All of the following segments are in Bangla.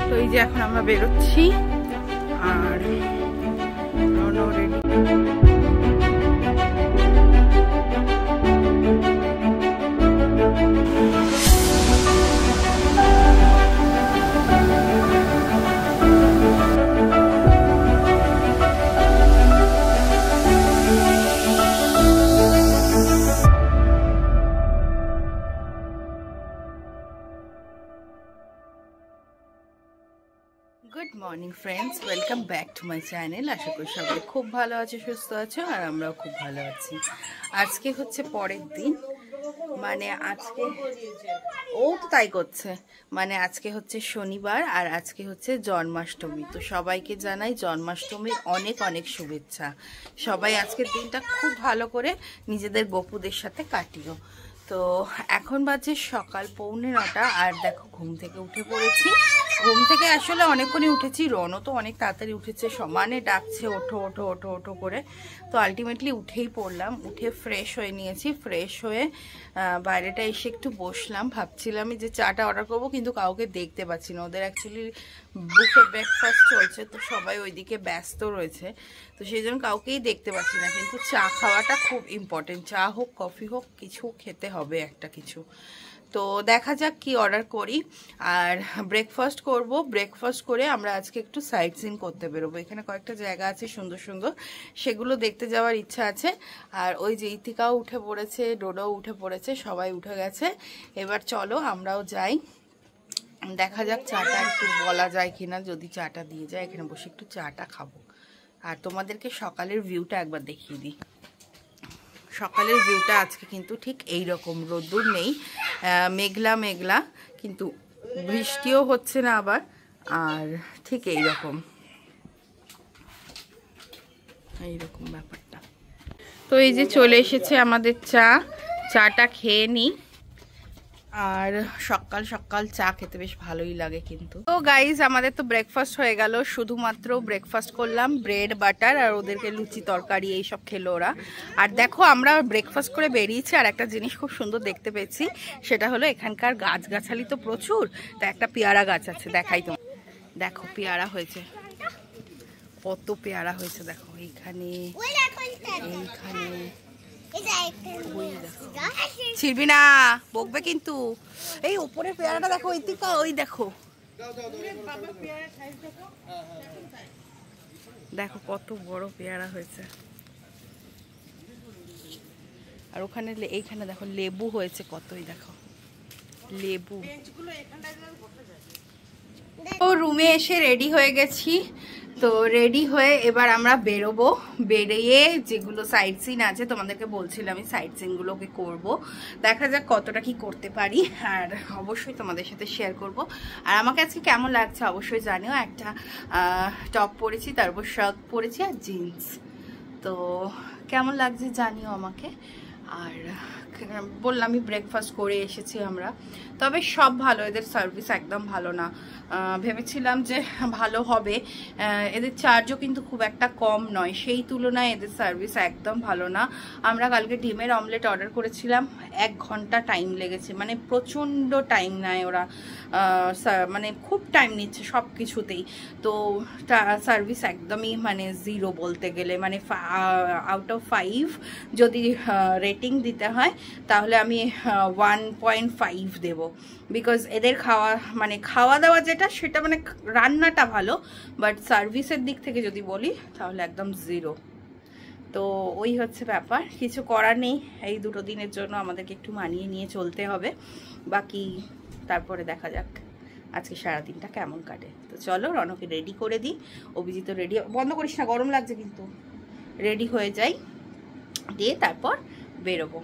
তো এই যে এখন আমরা বেরোচ্ছি আর ready. Good morning friends, welcome back to my channel. আশা করি সবাই খুব ভালো আছে, সুস্থ আছো, আর আমরাও খুব ভালো আছি। আজকে হচ্ছে পরের দিন, মানে আজকে ও তো তাই করছে, মানে আজকে হচ্ছে শনিবার আর আজকে হচ্ছে জন্মাষ্টমী। তো সবাইকে জানাই জন্মাষ্টমীর অনেক অনেক শুভেচ্ছা। সবাই আজকের দিনটা খুব ভালো করে নিজেদের বপুদের সাথে কাটিও। তো এখন বাজে সকাল 8:45 আর দেখো ঘুম থেকে উঠে পড়েছি। ঘুম থেকে আসলে অনেকক্ষণই উঠেছি, রনও তো অনেক তাড়াতাড়ি উঠেছে, সমানে ডাকছে ওঠো ওঠো ওঠো ওঠো করে। তো আলটিমেটলি উঠেই পড়লাম, উঠে ফ্রেশ হয়ে নিয়েছি। ফ্রেশ হয়ে বাইরেটা এসে একটু বসলাম, ভাবছিলাম যে চাটা অর্ডার করবো, কিন্তু কাউকে দেখতে পাচ্ছি না। ওদের অ্যাকচুয়ালি বুফে ব্রেকফাস্ট চলছে, তো সবাই ওইদিকে ব্যস্ত রয়েছে, তো সেই জন্য কাউকেই দেখতে পাচ্ছি না। কিন্তু চা খাওয়াটা খুব ইম্পর্টেন্ট, চা হোক কফি হোক কিছু খেতে হবে একটা কিছু। তো দেখা যাক কি অর্ডার করি। আর ব্রেকফাস্ট করব, ব্রেকফাস্ট করে আমরা আজকে একটু সাইট সিন করতে বেরোবো। এখানে কয়েকটা জায়গা আছে সুন্দর সুন্দর, সেগুলো দেখতে যাওয়ার ইচ্ছা আছে। আর ওই যে ইতিকাও উঠে পড়েছে, ডোডাও উঠে পড়েছে, সবাই উঠে গেছে। এবার চলো আমরাও যাই, দেখা যাক চাটা একটু বলা যায় কিনা। যদি চাটা দিয়ে যায় এখানে বসে একটু চাটা খাবো। আর তোমাদেরকে সকালের ভিউটা একবার দেখিয়ে দিই। সকালের ভিউটা আজকে কিন্তু ঠিক এই রকম, রোদ্দুর নেই, মেঘলা মেঘলা, কিন্তু বৃষ্টিও হচ্ছে না আবার, আর ঠিক এইরকম ব্যাপারটা। তো এই যে চলে এসেছে আমাদের চাটা খেয়ে নিই। আর সকাল সকাল চা খেতে বেশ ভালোই লাগে কিন্তু। তো গাইজ আমাদের তো ব্রেকফাস্ট হয়ে গেল, শুধুমাত্র ব্রেকফাস্ট করলাম, ব্রেড বাটার, আর ওদেরকে লুচি তরকারি এইসব খেলো ওরা। আর দেখো আমরা ব্রেকফাস্ট করে বেরিয়েছি, আর একটা জিনিস খুব সুন্দর দেখতে পেয়েছি, সেটা হলো এখানকার গাছগাছালি তো প্রচুর। তা একটা পেয়ারা গাছ আছে, দেখাই তো, দেখো পেয়ারা হয়েছে, কত পেয়ারা হয়েছে দেখো, এইখানে এইখানে। ছিড়বি না, বকবে কিন্তু। এই উপরে পেয়ারাটা দেখো, ইতিকা ওই দেখো, দেখো কত বড় পেয়ারা হয়েছে। আর ওখানে এইখানে দেখো লেবু হয়েছে কতই, দেখো লেবু। তো রুমে এসে রেডি হয়ে গেছি। তো রেডি হয়ে এবার আমরা বেরোবো, বেরিয়ে যেগুলো সাইট সিন আছে তোমাদেরকে বলছিলাম, আমি সাইট সিনগুলোকে করবো। দেখা যাক কতটা কি করতে পারি, আর অবশ্যই তোমাদের সাথে শেয়ার করব। আর আমাকে আজকে কেমন লাগছে অবশ্যই জানিও। একটা টপ পরেছি, তারপর শার্ট পরেছি আর জিন্স। তো কেমন লাগছে জানিও আমাকে। আর বললামই ব্রেকফাস্ট করে এসেছি আমরা, তবে সব ভালো, এদের সার্ভিস একদম ভালো না। ভেবেছিলাম যে ভালো হবে, এদের চার্জও কিন্তু খুব একটা কম নয়, সেই তুলনায় এদের সার্ভিস একদম ভালো না। আমরা কালকে ডিমের অমলেট অর্ডার করেছিলাম, 1 ঘন্টা টাইম লেগেছে, মানে প্রচণ্ড টাইম নেয় ওরা, মানে খুব টাইম নিচ্ছে সব কিছুতেই। তো সার্ভিস একদমই মানে 0 বলতে গেলে, মানে আউট অফ 5 যদি রেটিং দিতে হয় তাহলে আমি 1.5 দেব। বিকজ এদের খাওয়া দাওয়া যেটা সেটা মানে রান্নাটা ভালো, বাট সার্ভিসের দিক থেকে যদি বলি তাহলে একদম 0। তো ওই হচ্ছে ব্যাপার, কিছু করার নেই, এই 2 দিনের জন্য আমাদেরকে একটু মানিয়ে নিয়ে চলতে হবে। বাকি তারপরে দেখা যাক আজকে সারাদিনটা কেমন কাটে। তো চলো রনকে রেডি করে দিই। অভিজিৎ রেডি, বন্ধ করিস না, গরম লাগছে কিন্তু। রেডি হয়ে যাই, দিয়ে তারপর বেরোবো।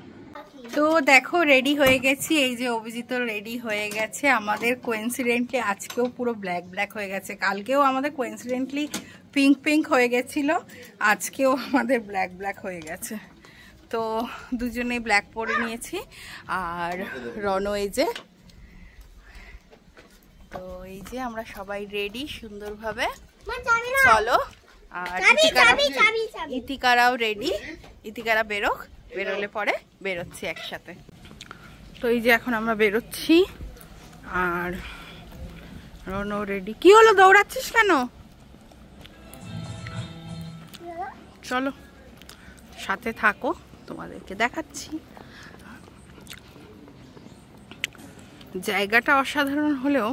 তো দেখো রেডি হয়ে গেছি, এই যে অভিজিৎ রেডি হয়ে গেছে। আমাদের কোইন্সিডেন্টলি আজকেও পুরো ব্ল্যাক ব্ল্যাক হয়ে গেছে, কালকেও আমাদের কোইন্সিডেন্টলি পিঙ্ক পিঙ্ক হয়ে গেছিল, আজকেও আমাদের ব্ল্যাক ব্ল্যাক হয়ে গেছে। তো দুজনে ব্ল্যাক পরে নিয়েছি। আর রনো এই যে, তো এই যে আমরা সবাই রেডি সুন্দরভাবে, চলো। আর ইতিকারাও রেডি, ইতিকারা বেরোলে পরে বেরোচ্ছি একসাথে। তো এই যে এখন আমরা বেরোচ্ছি, আর রনো রেডি। কি হলো, দৌড়াচ্ছিস কেন? চলো সাথে থাকো, তোমাদেরকে দেখাচ্ছি। জায়গাটা অসাধারণ হলেও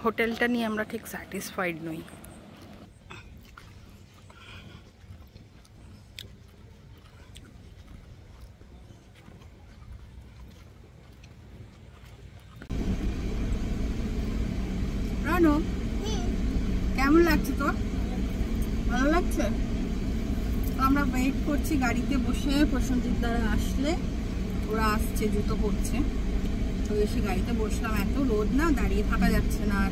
হোটেলটা নিয়ে আমরা ঠিক স্যাটিসফাইড নই। রানো, কেমন লাগছে তোর? ভালো লাগছে? তো আমরা ওয়েট করছি গাড়িতে বসে, প্রসেনজিৎ দ্বারা আসলে, ওরা আসছে, জুতো পরছে, তো এসে গাড়িতে বসলাম। এত রোদ না, দাঁড়িয়ে থাকা যাচ্ছে না। আর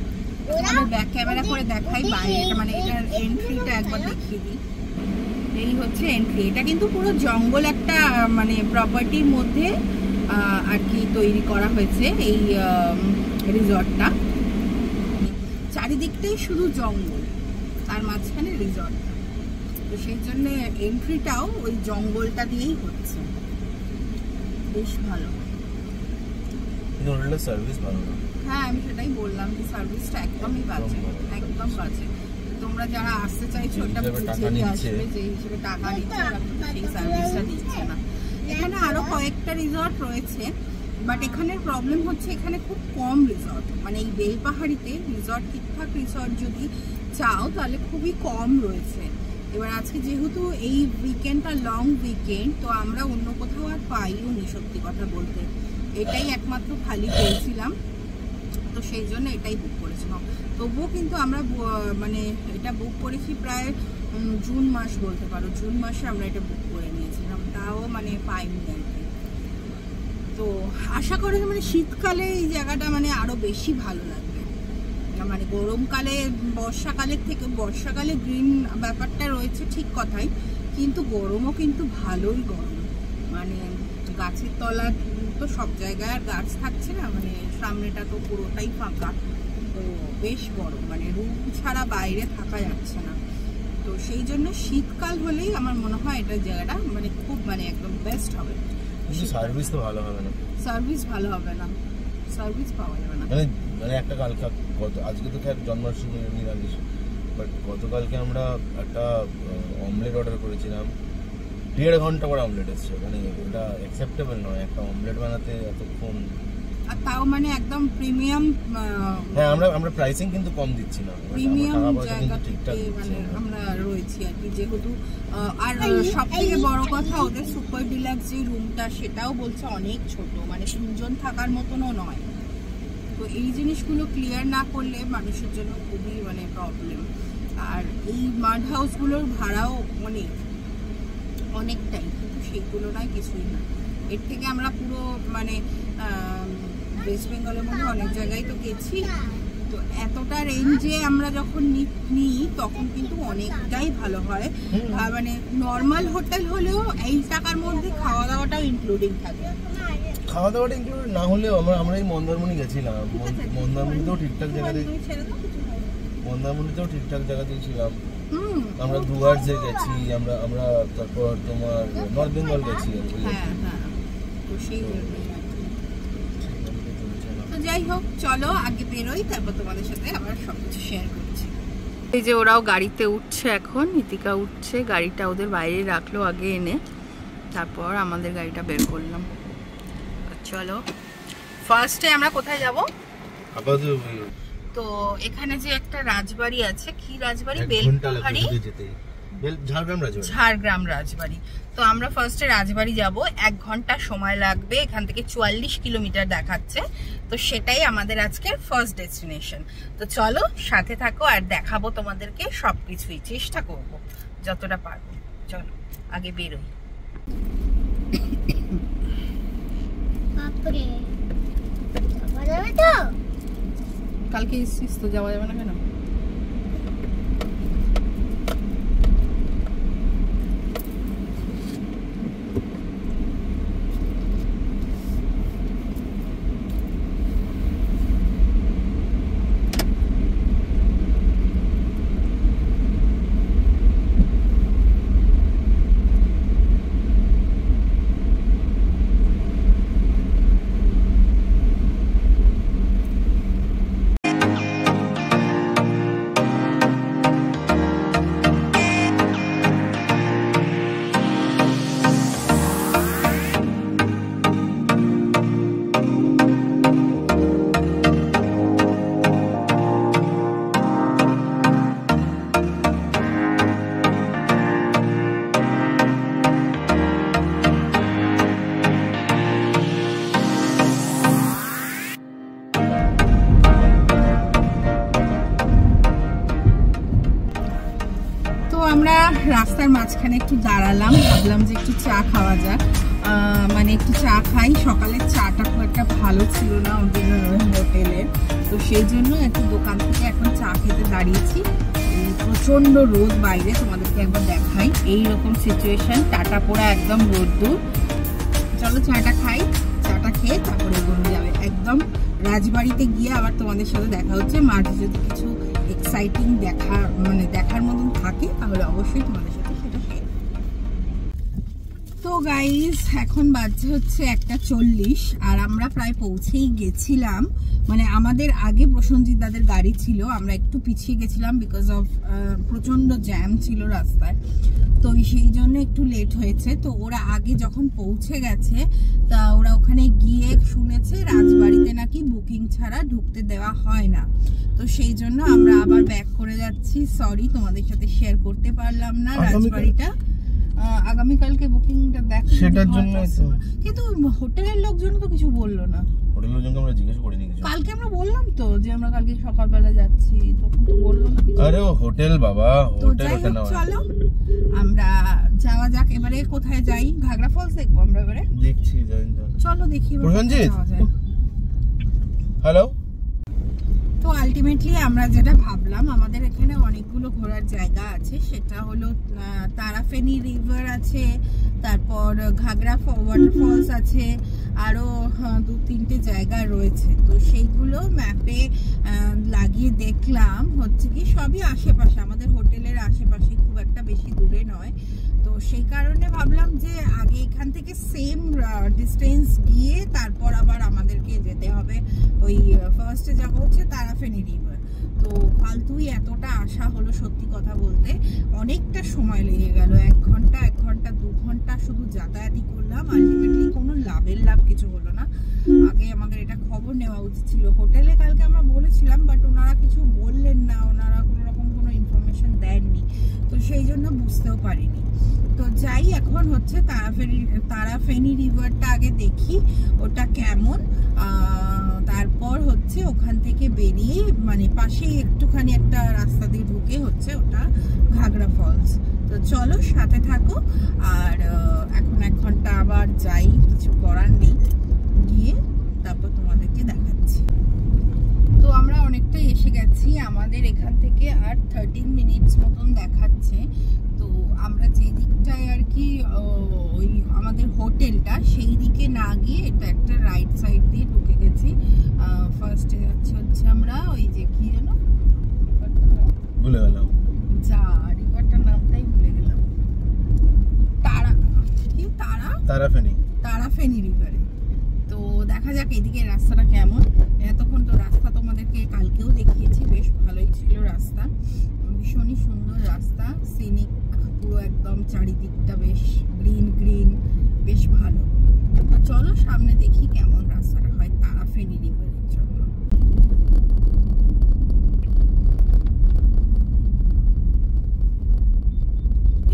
ব্যাক ক্যামেরা করে দেখাই বাইরেটা, মানে এটার এন্ট্রিটা একবার দেখিয়ে দিই। এই হচ্ছে এন্ট্রি। এটা কিন্তু পুরো জঙ্গল একটা মানে প্রপার্টির মধ্যে আর কি তৈরি করা হয়েছে এই রিসর্টটা। চারিদিকটাই শুধু জঙ্গল, তার মাঝখানে রিসর্ট, তো সেই জন্য এন্ট্রিটাও ওই জঙ্গলটা দিয়েই হচ্ছে। বেশ ভালো। সার্ভিস ভালো না। হ্যাঁ, আমি সেটাই বললাম যে সার্ভিসটা একদমই বাজে, একদম বাজে। তোমরা যারা আসতে চাইছো ওটা বুঝেই আসবে, যে হিসেবে টাকা নিচ্ছে ওরা সেই সার্ভিসটা দিচ্ছে না। এখানে আরো কয়েকটা রিসর্ট রয়েছে, বাট এখানের প্রবলেম হচ্ছে এখানে খুব কম রিসর্ট, মানে এই বেলপাহাড়িতে রিসর্ট, ঠিকঠাক রিসর্ট যদি চাও তাহলে খুবই কম রয়েছে। এবার আজকে যেহেতু এই উইকেন্ডটা লং উইকেন্ড, তো আমরা অন্য কোথাও আর পাইও নি সত্যি কথা বলতে, এটাই একমাত্র খালি পেয়েছিলাম, তো সেই জন্য এটাই বুক করেছিলাম। তবুও কিন্তু আমরা মানে এটা বুক করেছি প্রায় জুন মাস বলতে পারো, জুন মাসে আমরা এটা বুক করে নিয়েছিলাম, তাও মানে পাইনি আর কি। তো আশা করি মানে শীতকালে এই জায়গাটা মানে আরো বেশি ভালো লাগবে, মানে গরমকালে বর্ষাকালের থেকে, বর্ষাকালে গ্রিন ব্যাপারটা রয়েছে ঠিক কথাই, কিন্তু গরমও কিন্তু ভালোই গরম, মানে গাছের তলা তো সব জায়গায় আর গাছ থাকছে না, মানে সামনেটা তো পুরোটাই ফাঁকা, তো বেশ গরম, মানে রুম ছাড়া বাইরে থাকা যাচ্ছে না। তো সেই জন্য শীতকাল হলেই আমার মনে হয় এটা জায়গাটা মানে খুব মানে একদম বেস্ট হবে। সার্ভিস তো ভালো হবে না, সার্ভিস ভালো হবে না, সার্ভিস পাওয়া যাবে না। মানে একটা কালকে আজকে তো খেয়ে জন্মাষ্টমী নিরামিষ, বাট গতকালকে আমরা একটা অমলেট অর্ডার করেছিলাম, 1.5 ঘন্টা পরে অমলেট এসছে, মানে এটা অ্যাকসেপ্টেবল নয় একটা অমলেট বানাতে এতক্ষণ। আর তাও মানে একদম প্রিমিয়াম। হ্যাঁ, আমরা প্রাইসিং কিন্তু কম দিচ্ছি না, প্রিমিয়াম জায়গাতে মানে আমরা রয়েছি আর কি, যেহেতু আর সব থেকে বড় কথা ওদের সুপার ডিলাক্স যে রুমটা সেটাও বলছে অনেক ছোট, মানে 3 জন থাকার মতনও নয়। তো এই জিনিসগুলো ক্লিয়ার না করলে মানুষের জন্য খুবই মানে প্রবলেম। আর এই মাড হাউসগুলোর ভাড়াও অনেকটাই, কিন্তু সেই তুলনায় কিছুই না। এর থেকে আমরা পুরো মানে ওয়েস্ট বেঙ্গলের মধ্যে অনেক জায়গায় তো গেছি, তো এতটা রেঞ্জে আমরা যখন নিই তখন কিন্তু অনেকটাই ভালো হয়। মানে নর্মাল হোটেল হলেও এই টাকার মধ্যে খাওয়া দাওয়াটাও ইনক্লুডিং থাকে। খাওয়া দাওয়াটা ইনক্লুড না হলেও আমরা এই মন্দারমণি গেছিলাম, মন্দারমণিতেও ঠিকঠাক জায়গাতেই ছিলাম। আমরা ডুয়ার্সে গেছি, আমরা তারপর তোমার নর্থ বেঙ্গল গেছি। তো সেই যাই হোক, চলো আগে বেরোই, তারপর তোমাদের সাথে আবার সবকিছু শেয়ার করছি। এই যে ওরাও গাড়িতে উঠছে, এখন ইতিকা উঠছে, গাড়িটা ওদের বাইরে রাখলো আগে এনে, তারপর আমাদের গাড়িটা বের করলাম। চলো ফার্স্টে আমরা কোথায় যাব? তো এখানে যে একটা রাজবাড়ি আছে, কি রাজবাড়ি? বেলপাহাড়ি, ঝাড়গ্রাম রাজবাড়ি। তো আমরা ফার্স্টে রাজবাড়ি যাব, 1 ঘন্টা সময় লাগবে, এখান থেকে 44 কিলোমিটার দেখাচ্ছে, তো সেটাই আমাদের আজকের ফার্স্ট ডেস্টিনেশন। তো চলো সাথে থাকো, আর দেখাবো তোমাদেরকে সবকিছুই, চেষ্টা করব যতটা পারবো। চলো আগে বেরোই। কালকে এসছিস তো, যাওয়া যাবে না কেন? রাস্তার মাঝখানে একটু দাঁড়ালাম, ভাবলাম যে একটু চা খাওয়া যাক, মানে একটু চা খাই। সকালের চাটা খুব একটা ভালো ছিল না হোটেলের, তো সেই জন্য একটু দোকান থেকে এখন চা খেতে দাঁড়িয়েছি। প্রচন্ড রোদ বাইরে, তোমাদেরকে একবার দেখাই। এইরকম সিচুয়েশন, টাটা পোড়া একদম রোদ্দুর। চলো চাটা খাই, চাটা খেয়ে তারপরে এগোনো যাবে। একদম রাজবাড়িতে গিয়ে আবার তোমাদের সাথে দেখা হচ্ছে। মাঝে যদি কিছু এক্সাইটিং দেখার মতন থাকে তাহলে অবশ্যই তোমাদের সাথে সেটা শেয়ার। তো গাইস এখন বাজছে হচ্ছে 1:40 আর আমরা প্রায় পৌঁছেই গেছিলাম। মানে আমাদের আগে প্রসেনজিৎ দাদের গাড়ি ছিল, আমরা একটু পিছিয়ে গেছিলাম বিকজ অফ প্রচন্ড জ্যাম ছিল রাস্তায়, তো সেই জন্য একটু লেট হয়েছে। তো ওরা আগে যখন পৌঁছে গেছে তা ওরা ওখানে গিয়ে শুনেছে রাজবাড়িতে নাকি বুকিং ছাড়া ঢুকতে দেওয়া হয় না, তো সেই জন্য আমরা আবার ব্যাক করে যাচ্ছি। সরি তোমাদের সাথে শেয়ার করতে পারলাম না রাজবাড়িটা। আগামীকালকে বুকিংটা দেখো সেটার জন্য, কিন্তু হোটেলের লোকজন তো কিছু বললো না। হোটেলের লোকজনকে আমরা জিজ্ঞেস করিনি কিছু। কালকে আমরা বললাম তো যে আমরা কালকে সকালবেলা যাচ্ছি, তখন তো বললো না কিছু। আরে ও হোটেল বাবা, হোটেল ওটা না। চলো আমরা যাওয়া যাক। এবারে কোথায় যাই? ঘাগরা ফলস দেখবো আমরা এবারে। দেখছি যাই না, চলো দেখি। প্রসেনজিৎ হ্যালো। তো আলটিমেটলি আমরা যেটা ভাবলাম, আমাদের এখানে অনেকগুলো ঘোরার জায়গা আছে। সেটা হলো তারাফেনি রিভার আছে, তারপর ঘাগরা ওয়াটারফলস আছে, আরও 2-3টে জায়গা রয়েছে। তো সেইগুলো ম্যাপে লাগিয়ে দেখলাম হচ্ছে কি সবই আশেপাশে, আমাদের হোটেলের আশেপাশে, খুব একটা বেশি দূরে নয়। তো সেই কারণে ভাবলাম যে আগে এখান থেকে সেম ডিস্টেন্স গিয়ে তারপর আবার আমাদেরকে যেতে হবে ওই ফার্স্টে যাবো হচ্ছে তারাফেনি রিভার। তো ফালতুই এতটা আশা হলো, সত্যি কথা বলতে অনেকটা সময় লেগে গেল। 1 ঘন্টা 2 ঘন্টা শুধু যাতায়াতই করলাম, আলটিমেটলি কোনো লাভ কিছু হলো না। আগে আমাদের এটা খবর নেওয়া উচিত ছিল। হোটেলে কালকে আমরা বলেছিলাম, বাট ওনারা কিছু বললেন না, ওনারা কোনো রকম কোনো ইনফরমেশন দেননি, তো সেই জন্য বুঝতেও পারিনি। তো যাই, এখন হচ্ছে তারাফেনি রিভারটা আগে দেখি ওটা কেমন, তারপর হচ্ছে ওখান থেকে বেরিয়ে মানে পাশেই একটুখানি একটা রাস্তা দিয়ে ঢুকে হচ্ছে ওটা ঘাগরা ফলস। তো চলো সাথে থাকো। আর এখন 1 ঘন্টা আবার যাই, কিছু করার নেই, গিয়ে তারপর তোমাদেরকে দেখাচ্ছি। তো আমরা অনেকটাই এসে গেছি, আমাদের এখান থেকে আর 13 মিনিটস মতন দেখাচ্ছে। তো আমরা যে দিকটায় আর কি ওই আমাদের হোটেলটা, সেই দিকে না গিয়ে এটা একটা রাইট সাইড দিয়ে ঢুকে গেছি। ফার্স্টে যাচ্ছে হচ্ছে আমরা ওই যে কি যেন ভুলে গেলাম, যা রিভারটার নামটাই ভুলে গেলাম, তারাফেনি রিভারে। তো দেখা যাক এদিকে রাস্তাটা কেমন। এতক্ষণ তো রাস্তা তোমাদেরকে কালকেও দেখিয়েছি, বেশ ভালোই ছিল রাস্তা, ভীষণই সুন্দর রাস্তা, সিনিক পুরো একদম চারিদিকটা বেশ গ্রিন, বেশ ভালো। চলো সামনে দেখি কেমন রাস্তাটা হয় তারাফেনি রিভারের জন্য।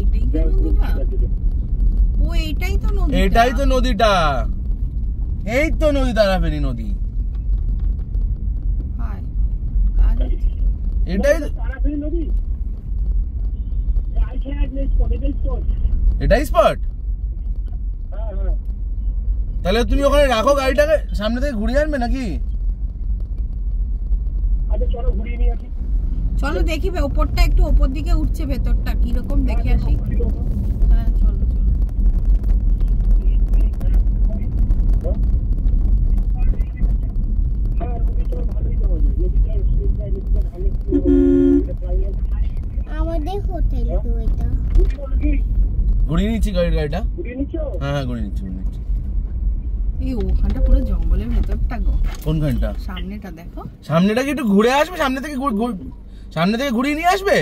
এটাই তো নদীটা, ও এটাই তো নদী, এটাই তো নদীটা, এই তো নদী, তারাফেনি নদী। এটাই তারাফেনি নদী, এটাই স্পট। তাহলে তুমি ওখানে রাখো গাড়িটাকে, সামনে থেকে ঘুরিয়ে আনবে নাকি? আচ্ছা চলো ঘুরিয়ে নিয়ে আসি। চলো দেখি ওপরটা, একটু ওপর দিকে উঠছে, ভেতরটা কিরকম দেখে আসি। হ্যাঁ চলো। আমাদের হোটেল তো এটা ঘুরিয়ে নিচ্ছি, গাড়িটা ঘুরিয়ে নিচ্ছ? হ্যাঁ ঘুরিয়ে নিচ্ছি। এই ওখানটা পুরো জঙ্গলের ভেতরটা গো। কোনখানটা? সামনেটা দেখো, সামনেটা কি একটু ঘুরে আসবে, সামনে থেকে ঘুরিয়ে নিয়ে আসবে।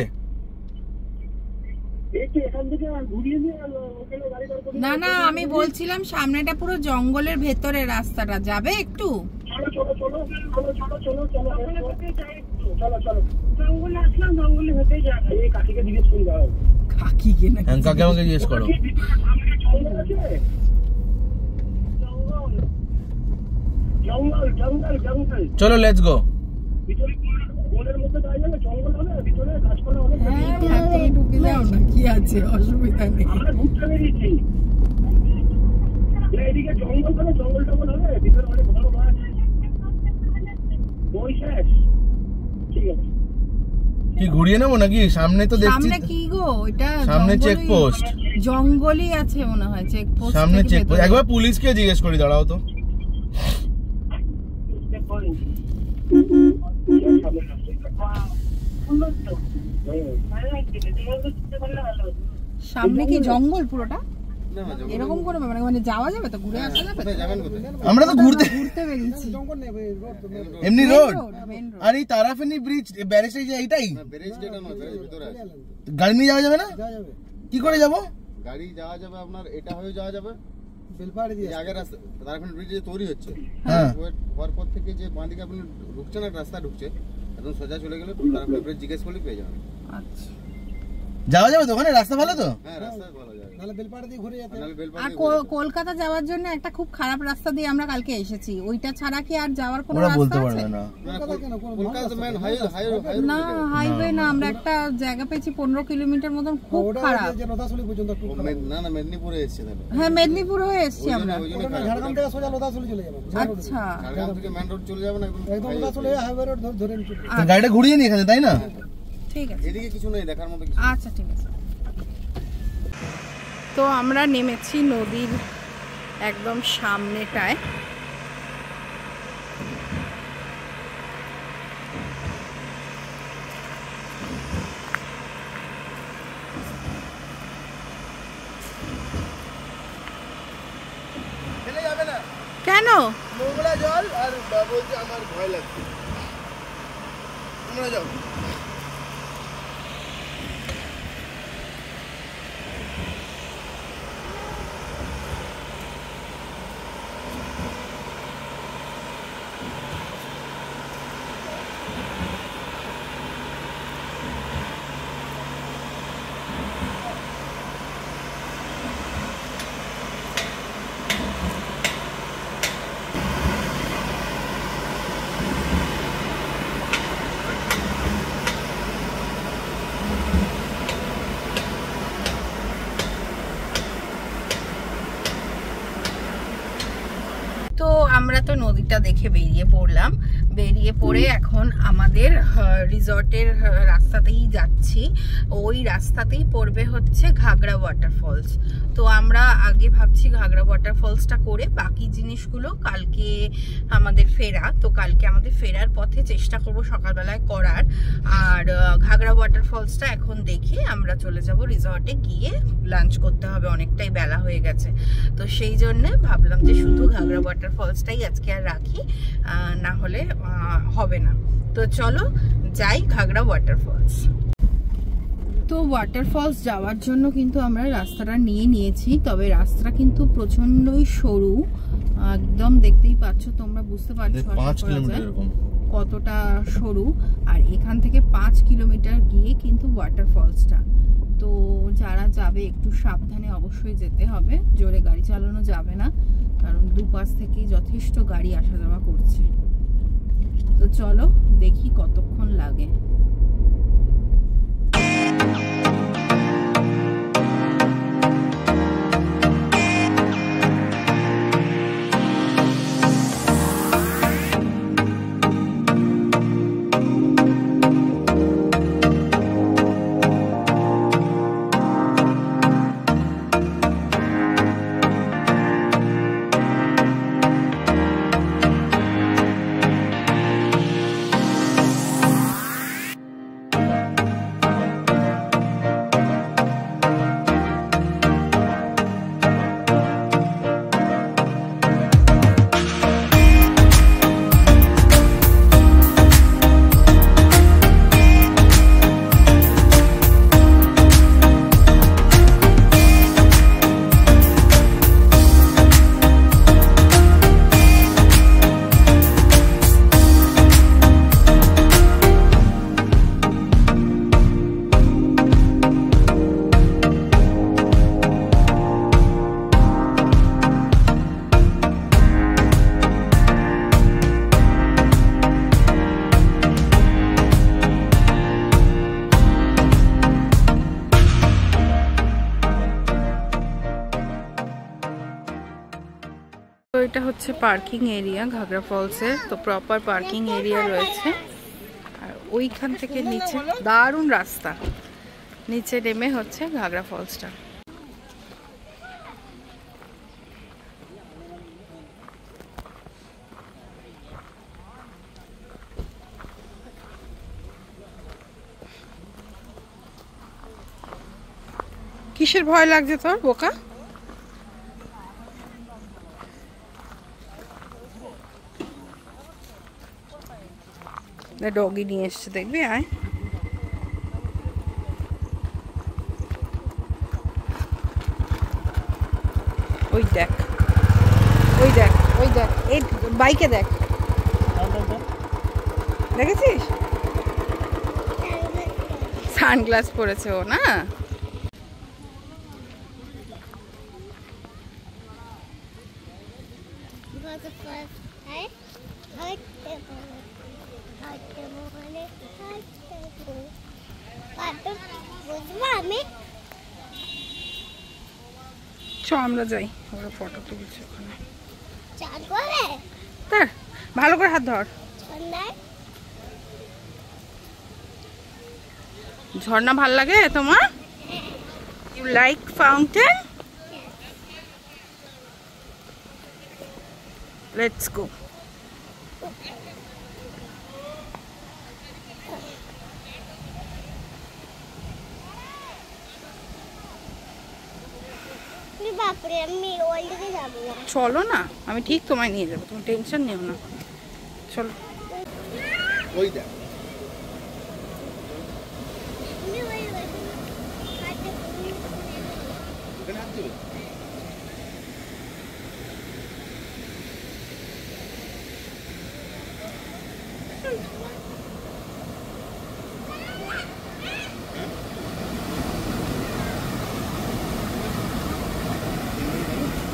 না আমি বলছিলাম সামনেটা পুরো জঙ্গলের ভেতরে, রাস্তাটা যাবে একটু। কাকে আমাকে জিজ্ঞেস করো। চলো লেটস গো। হ্যাঁ ঢুকে যাও না, কি আছে, অসুবিধা নেই। এদিকে জঙ্গল হবে, জঙ্গল টঙ্গল হবে, ভিতরে অনেক ভালো গাছ, বই শেষ। ঠিক আছে, কি ঘুরিয়ে নেবো নাকি? সামনে তো দেখছি, সামনে কি গো, এটা সামনে চেকপোস্ট, জঙ্গলই আছে মনে হয় চেকপোস্ট। সামনে চেকপোস্ট, একবার পুলিশকে জিজ্ঞেস করি, দাঁড়াও তো। সামনে কি জঙ্গল পুরোটা? এরকম করে মানে যাওয়া যাবে তো, ঘুরে আসা যাবে? আমরা তো ঘুরতে বেরিয়েছি, এমনি রোড। আর এই তারাফেনি ব্রিজ ব্যারেজ এইটাই, গাড়ি নিয়ে যাওয়া যাবে না? কি করে যাবো? গাড়ি যাওয়া যাবে আপনার, এটা হয়ে যাওয়া যাবে বেলপাড়ি দিয়ে। আগে রাস্তা তারাফেনি ব্রিজ যে তৈরি হচ্ছে, হওয়ার পর থেকে যে বাঁ দিকে আপনি ঢুকছেন, একটা রাস্তা ঢুকছে, একদম সোজা চলে গেলে তারাফেনি ব্রিজ জিজ্ঞেস করলে পেয়ে যাবেন। আচ্ছা, যাওয়া যাবে তো ওখানে? রাস্তা ভালো তো? হ্যাঁ, রাস্তা ভালো যাবে। নালে বেলপাড়ি দিয়ে ঘুরে যেতে। আর কলকাতা যাওয়ার জন্য একটা খুব খারাপ রাস্তা দিয়ে আমরা কালকে এসেছি, ওইটা ছাড়া কি আর যাওয়ার কোনো ওরা রাস্তা বলতে আছে? পারবে না। কলকাতা তো মেন হাইওয়ে না, হাইওয়ে না, আমরা একটা জায়গা পেয়েছি 15 কিলোমিটার মতন, খুব খারাপ। লোধাশুলি পর্যন্ত একটু না না, মেদিনীপুরে এসেছে তাহলে। হ্যাঁ, মেদিনীপুর হয়ে এসেছি আমরা। ঝাড়গ্রাম থেকে সোজা লোধাশুলি চলে যাবেন। আচ্ছা, ঝাড়গ্রাম থেকে মেন রোড চলে যাবেন একদম লোধাশুলি হাইওয়ে রোড ধরে নিতে। তো গাড়িটা ঘুরিয়ে নিয়ে এখানে, তাই না? ঠিক আছে, এদিকে কিছু নেই দেখার মতো কিছু। আচ্ছা ঠিক আছে। তো আমরা নেমেছি নদীর একদম সামনেটায়। কেন? নোংরা জল, আর বলছে আমার ভয় লাগছে। তোমরা যাও। তো আমরা তো নদীটা দেখে বেরিয়ে পড়লাম, বেরিয়ে পড়ে এখন আমাদের রিসর্টের রাস্তাতেই যাচ্ছি। ওই রাস্তাতেই পড়বে হচ্ছে ঘাগড়া ওয়াটারফলস। তো আমরা আগে ভাবছি ঘাগড়া ওয়াটারফলসটা করে বাকি জিনিসগুলো কালকে আমাদের ফেরা, তো কালকে আমাদের ফেরার পথে চেষ্টা করব সকালবেলায় করার। আর ঘাগড়া ওয়াটারফলসটা এখন দেখে আমরা চলে যাব রিসর্টে, গিয়ে লাঞ্চ করতে হবে, অনেকটাই বেলা হয়ে গেছে। তো সেই জন্য ভাবলাম যে শুধু ঘাগড়া ওয়াটারফলসটাই আজকে আর রাখি, না হলে হবে না। তো চলো যাই ঘাগড়া ওয়াটারফলস। তো ওয়াটারফলস যাওয়ার জন্য কিন্তু আমরা রাস্তাটা নিয়ে নিয়েছি, তবে রাস্তাটা কিন্তু প্রচন্ডই সরু, একদম দেখতেই পাচ্ছ তোমরা, বুঝতে পারছো 5 কিলোমিটার এরকম কতটা সরু। আর এখান থেকে 5 কিলোমিটার গিয়ে কিন্তু ওয়াটারফলসটা। তো যারা যাবে একটু সাবধানে অবশ্যই যেতে হবে, জোরে গাড়ি চালানো যাবে না, কারণ দুপাশ থেকেই যথেষ্ট গাড়ি আসা যাওয়া করছে। তো চলো দেখি কতক্ষণ লাগে। এটা হচ্ছে পার্কিং এরিয়া ঘাগরা ফলসের। তো প্রপার পার্কিং এরিয়া রয়েছে। আর ওইখান থেকে নিচে দারুণ রাস্তা, নিচে নেমে হচ্ছে ঘাগরা ফলসটা। কিসের ভয় লাগছে তোর বোকা? ডগি নিয়ে এসছে দেখবি, আয়। ওই দেখ, ওই দেখ, ওই দেখ, এই বাইকে দেখ, দেখেছিস? সানগ্লাস পরেছে ও না? আমরা যাই, ওরা ফটো তুলছে ওখানে। ভালো করে হাত ধর। ঝর্ণা ভাল লাগে তোমার? You like fountain? Let's go. চলো না, আমি ঠিক তোমায় নিয়ে যাবো, তুমি টেনশন নিও না। চলো।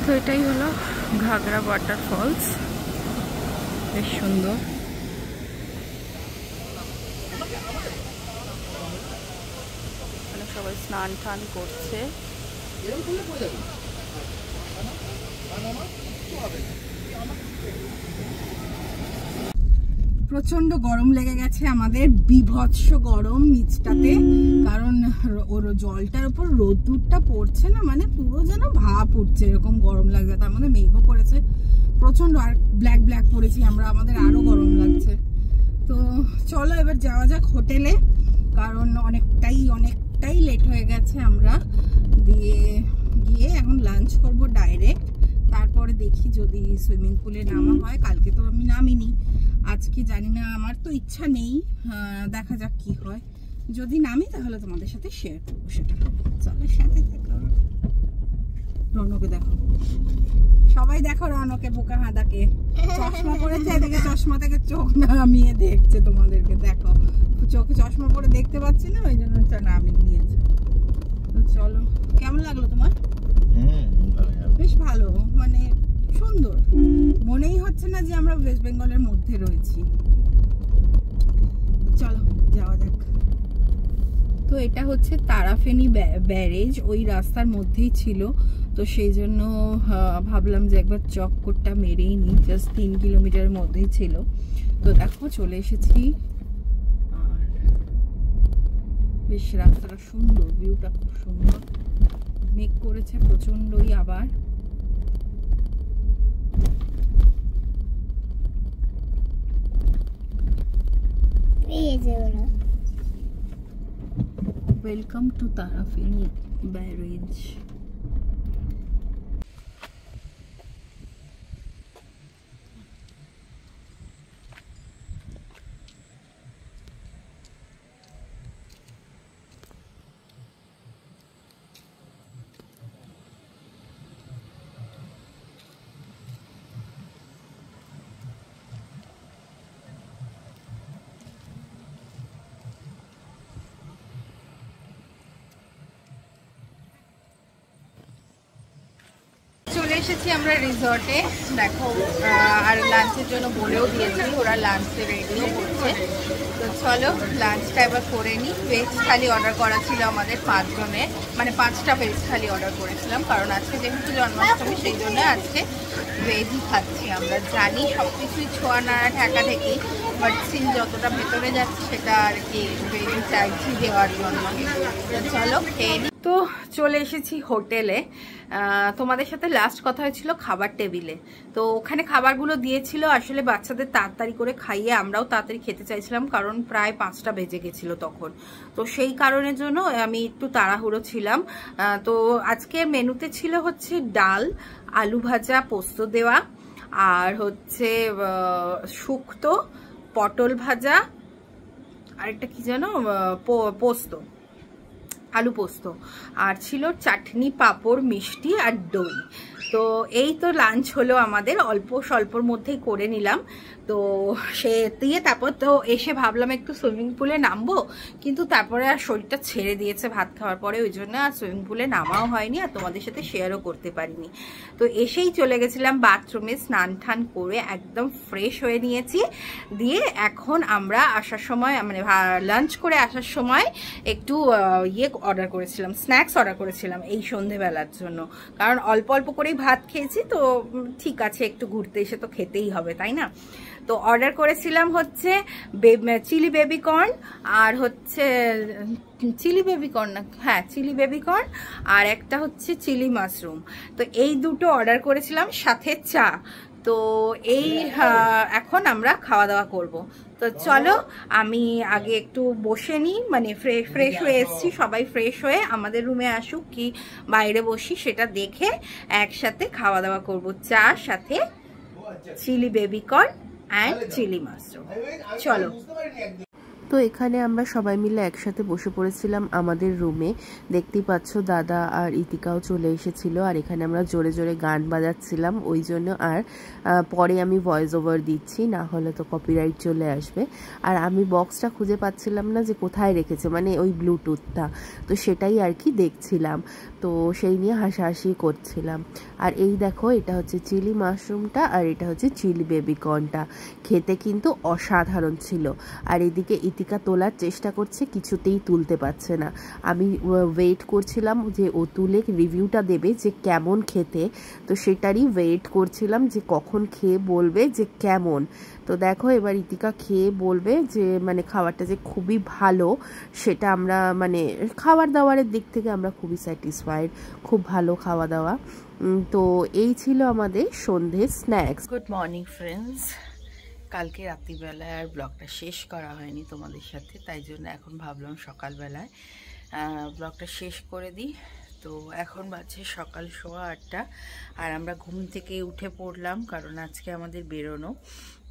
তো এটাই হলো ঘাগরা ওয়াটারফলস, বেশ সুন্দর। এখানে সবাই স্নান টান করছে। প্রচন্ড গরম লেগে গেছে আমাদের, বিভৎস গরম নিচটাতে, কারণ ওর জলটার উপর রোদ্দুরটা পড়ছে না, মানে পুরো যেন ভাপ উঠছে, এরকম গরম লাগছে। তার মধ্যে মেঘও পড়েছে প্রচন্ড, আর ব্ল্যাক ব্ল্যাক পড়েছি আমরা, আমাদের আরো গরম লাগছে। তো চলো এবার যাওয়া যাক হোটেলে, কারণ অনেকটাই লেট হয়ে গেছে। আমরা গিয়ে এখন লাঞ্চ করব ডাইরেক্ট, তারপরে দেখি যদি সুইমিং পুলে নামা হয়। কালকে তো আমি নামিনি, আজকে জানি না, আমার তো ইচ্ছা নেই, দেখা যাক কি হয়। যদি নামি তাহলে তোমাদের সাথে শেয়ার করবো সেটা। চলো সাথে দেখো, রনকে দেখো, সবাই দেখো রনকে, বোকা হাঁদাকে। চশমা পরেছে, এদিকে চশমা থেকে চোখ নামিয়ে দেখছে তোমাদেরকে, দেখো চোখে চশমা পরে দেখতে পাচ্ছি না, ওই জন্য নামিয়ে নিয়েছে। তো চলো, কেমন লাগলো তোমার? বেশ ভালো, মানে সুন্দর, মনেই হচ্ছে না যে আমরা ওয়েস্ট বেঙ্গলের মধ্যে রয়েছি। চলো যাওয়া যাক। তো এটা হচ্ছে তারাফেনী ব্যারেজ, ওই রাস্তার মধ্যেই ছিল, তো সেই জন্য ভাবলাম যে একবার চক্করটা মেরেই নি, জাস্ট 3 কিলোমিটারের মধ্যেই ছিল। তো দেখো চলে এসেছি, আর বেশ রাস্তাটা সুন্দর, ভিউটা খুব সুন্দর। মেঘ করেছে প্রচন্ডই আবার। Welcome to Tarafeni barrage. চলে এসেছি আমরা রিসর্টে, দেখো, আর লাঞ্চের জন্য বলেও দিয়েছি, ওরা লাঞ্চে রেডিও করছে। তো চলো লাঞ্চটা এবার করে নিই। ভেজ থালি অর্ডার করা ছিল আমাদের 5 জনের, মানে 5টা ভেজ থালি অর্ডার করেছিলাম, কারণ আজকে যেহেতু জন্মাষ্টমী সেই জন্য আজকে ভেজই খাচ্ছি। আমরা জানি সব কিছুই ছোঁয়া নাড়া ঠেকা ঠেকি, বাট সিন যতটা ভেতরে যাচ্ছে সেটা আর কি ভেজই চাইছি দেওয়ার জন্য। চলো খেয়ে নিই। তো চলে এসেছি হোটেলে। তোমাদের সাথে লাস্ট কথা হয়েছিল খাবার টেবিলে, তো ওখানে খাবারগুলো দিয়েছিল। আসলে বাচ্চাদের তাড়াতাড়ি করে খাইয়ে আমরাও তাড়াতাড়ি খেতে চাইছিলাম, কারণ প্রায় 5টা বেজে গেছিল তখন। তো সেই কারণের জন্য আমি একটু তাড়াহুড়ো ছিলাম। তো আজকে মেনুতে ছিল হচ্ছে ডাল, আলু ভাজা পোস্ত দেওয়া, আর হচ্ছে শুক্তো, পটল ভাজা, আরেকটা কি যেন পোস্ত, আলু পোস্ত, আর ছিল চাটনি, পাঁপড়, মিষ্টি আর দই। তো এই তো লাঞ্চ হলো আমাদের, অল্প স্বল্পর মধ্যেই করে নিলাম। তো সে দিয়ে তারপর তো এসে ভাবলাম একটু সুইমিং পুলে নামবো, কিন্তু তারপরে আর শরীরটা ছেড়ে দিয়েছে ভাত খাওয়ার পরে, ওই জন্য আর সুইমিং পুলে নামাও হয়নি, আর তোমাদের সাথে শেয়ারও করতে পারিনি। তো এসেই চলে গেছিলাম বাথরুমে, স্নান টান করে একদম ফ্রেশ হয়ে নিয়েছি। দিয়ে এখন আমরা আসার সময়, মানে লাঞ্চ করে আসার সময় একটু অর্ডার করেছিলাম, স্ন্যাক্স অর্ডার করেছিলাম এই সন্ধেবেলার জন্য, কারণ অল্প অল্প করেই ভাত খেয়েছি, তো ঠিক আছে একটু ঘুরতে এসে তো খেতেই হবে, তাই না? তো অর্ডার করেছিলাম হচ্ছে চিলি বেবিকর্ন, আর হচ্ছে চিলি বেবিকর্ন না, হ্যাঁ চিলি বেবিকর্ন, আর একটা হচ্ছে চিলি মাশরুম। তো এই দুটো অর্ডার করেছিলাম, সাথে চা। তো এই এখন আমরা খাওয়া দাওয়া করব। তো চলো আমি আগে একটু বসে নিই, মানে ফ্রেশ হয়ে এসছি, সবাই ফ্রেশ হয়ে আমাদের রুমে আসুক কি বাইরে বসি সেটা দেখে একসাথে খাওয়া দাওয়া করব। চা সাথে chilli baby corn and chilli mushroom. চলো। তো এখানে আমরা সবাই মিলে একসাথে বসে পড়েছিলাম আমাদের রুমে। দেখতেই পাচ্ছ দাদা আর ইতিকাও চলে এসেছিল, আর এখানে আমরা জোরে জোরে গান বাজাচ্ছিলাম, ওই জন্য আর পরে আমি ভয়েস ওভার দিচ্ছি, না হলে তো কপিরাইট চলে আসবে। আর আমি বক্সটা খুঁজে পাচ্ছিলাম না যে কোথায় রেখেছে, মানে ওই ব্লুটুথটা, তো সেটাই আর কি দেখছিলাম, তো সেই নিয়ে হাসাহাসি করছিলাম। আর এই দেখো এটা হচ্ছে চিলি মাশরুমটা, আর এটা হচ্ছে চিলি বেবিকর্নটা, খেতে কিন্তু অসাধারণ ছিল। আর এদিকে ইতিকা তোলার চেষ্টা করছে, কিছুতেই তুলতে পারছে না। আমি ওয়েট করছিলাম যে ও তুলে রিভিউটা দেবে যে কেমন খেতে, তো সেটারই ওয়েট করছিলাম যে কখন খেয়ে বলবে যে কেমন। তো দেখো এবার ইতিকা খেয়ে বলবে যে মানে খাবারটা যে খুবই ভালো, সেটা আমরা মানে খাবার দাবারের দিক থেকে আমরা খুবই স্যাটিসফাইড, খুব ভালো খাওয়া দাওয়া। তো এই ছিল আমাদের সন্ধ্যের স্ন্যাক্স। Good morning friends. কালকে রাত্রিবেলায় আর ব্লগটা শেষ করা হয়নি তোমাদের সাথে, তাই জন্য এখন ভাবলাম সকালবেলায় ব্লগটা শেষ করে দিই। তো এখন বাজে সকাল 8:15, আর আমরা ঘুম থেকে উঠে পড়লাম, কারণ আজকে আমাদের বেরোনো,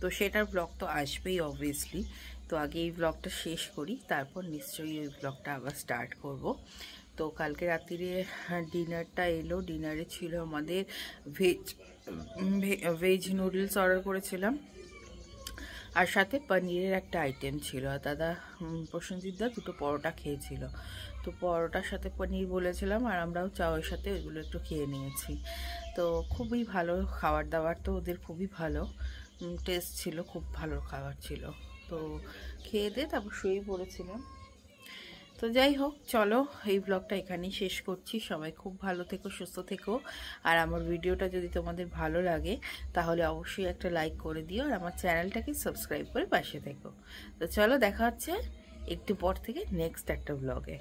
তো সেটার ব্লগ তো আসবেই অবভিয়াসলি। তো আগে এই ব্লগটা শেষ করি, তারপর নিশ্চয়ই এই ব্লগটা আবার স্টার্ট করব। তো কালকে রাত্রিরে ডিনারটা এলো, ডিনারে ছিল আমাদের ভেজ নুডলস অর্ডার করেছিলাম, আর সাথে পনিরের একটা আইটেম ছিল। আর দাদা প্রসেনজিৎদা 2টো পরোটা খেয়েছিল, তো পরোটার সাথে পনির বলেছিলাম, আর আমরাও চাওয়ার সাথে ওইগুলো একটু খেয়ে নিয়েছি। তো খুবই ভালো খাবার দাবার, তো ওদের খুবই ভালো টেস্ট ছিল, খুব ভালো খাবার ছিল। তো খেয়ে দিয়ে তারপর শুয়েই পড়েছিলাম। তো যাই হোক, চলো এই ব্লগটা এখানেই শেষ করছি। সবাই খুব ভালো থেকো, সুস্থ থেকো, আর আমার ভিডিওটা যদি তোমাদের ভালো লাগে তাহলে অবশ্যই একটা লাইক করে দিও, আর আমার চ্যানেলটাকে সাবস্ক্রাইব করে পাশে থেকো। তো চলো দেখা হচ্ছে একটু পর থেকে নেক্সট একটা ব্লগে।